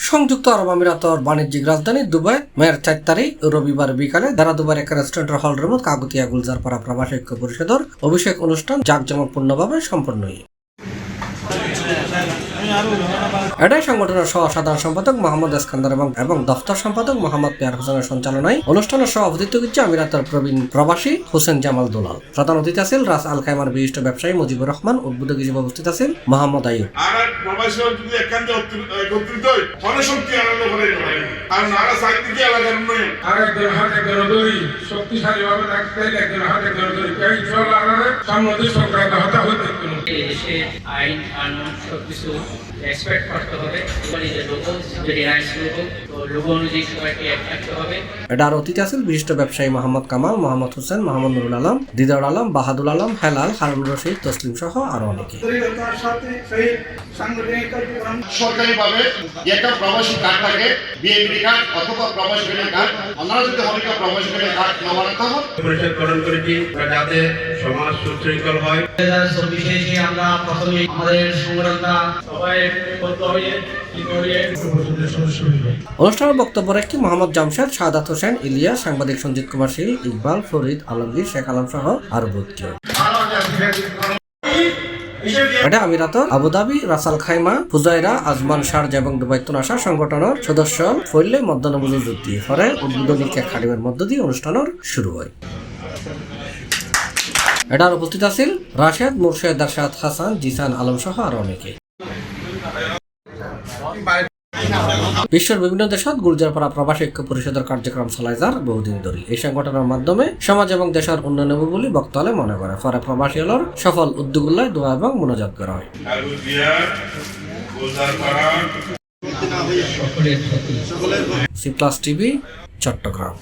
সংযুক্ত আরব আমিরাতর বাণিজ্যিক রাজধানী দুবাই মেয়ের 4 তারিখ রবিবার বিকালে দ্বারা দুবার এক রেস্টুরেন্টের হল রুমত কাগতিয়া গুলজারপাড়া প্রবাসী ঐক্য পরিষদের অভিষেক অনুষ্ঠান জাঁকজমকপূর্ণভাবে সম্পন্ন হয়। এটাই সংগঠনের সহ সাধারণ সম্পাদক মোহাম্মদ ইস্কান্দার এবং দফতর সম্পাদক মোহাম্মদ পিয়ার হোসেনের সঞ্চালনায় অনুষ্ঠানের সভাপতিত্ব করছে আমিরাতের প্রবীণ প্রবাসী হোসেন জামাল দুলাল। প্রধান অতিথি আছেন রাস আল খাইমার বিশিষ্ট ব্যবসায়ী মুজিবুর রহমান। উদ্বোধক হিসেবে উপস্থিত আছেন মোহাম্মদ আইয়ুব। এক্সপেক্ট করতে হবে যদি রাইস লোগো অনুযায়ী সবাইকে থাকতে হবে। এটার অতিথি আছেন বিশিষ্ট ব্যবসায়ী মোহাম্মদ কামাল, মোহাম্মদ হোসেন, মোহাম্মদ নুরুল আলম, দিদার আলম, বাহাদুল আলম, হেলাল, হারুন রশিদ, তসলিম সহ আরো অনেকে। সরকারিভাবে একটা প্রবাসী কার্ড থাকে, বিএনপি কার্ড অথবা প্রবাসী কার্ড, ওনারা যদি হরিকা প্রবাসী কার্ড না বানাতে হবে পরিষদ গঠন করেছি যাতে সমাজ সুশৃঙ্খল হয়। 2024 আমরা প্রথমে আমাদের সংগঠনটা সবাই অনুষ্ঠানের বক্তব্য রাখেন মোহাম্মদ জামশেদ, শাহাদাত হোসেন, ইলিয়াস, সাংবাদিক সঞ্জিত কুমার শীল, ইকবাল, ফরিদ, আলমগীর, শেখ আলম সহ আরো বহু। এটা আমিরাতর Abu Dhabi, Ras al Khaimah, Fujairah, Ajman, Sharjah এবং দুবাইতুন আসা সংগঠনের সদস্য ফইলে মধ্যাহ্নভোজী যুক্তি পরে উদ্বোধনী কেক কাটিমের মধ্য দিয়ে অনুষ্ঠানের শুরু হয়। এটার উপস্থিত আছেন রাশেদ, মুর্শেদ, আরশাদ, হাসান, জিসান, আলম সহ আরো অনেকে। বিশ্বের বিভিন্ন দেশত গুলজারপাড়া প্রবাসী ঐক্য পরিষদের কার্যক্রম চালায় যার বহুদিন ধরে। এই সংগঠনের মাধ্যমে সমাজ এবং দেশের উন্নয়ন হবে বলে বক্তালে মনে করে। পরে প্রবাসী হলর সফল উদ্যোগগুলোয় দোয়া এবং মনোযোগ করা হয়। C+ TV, Chittagong.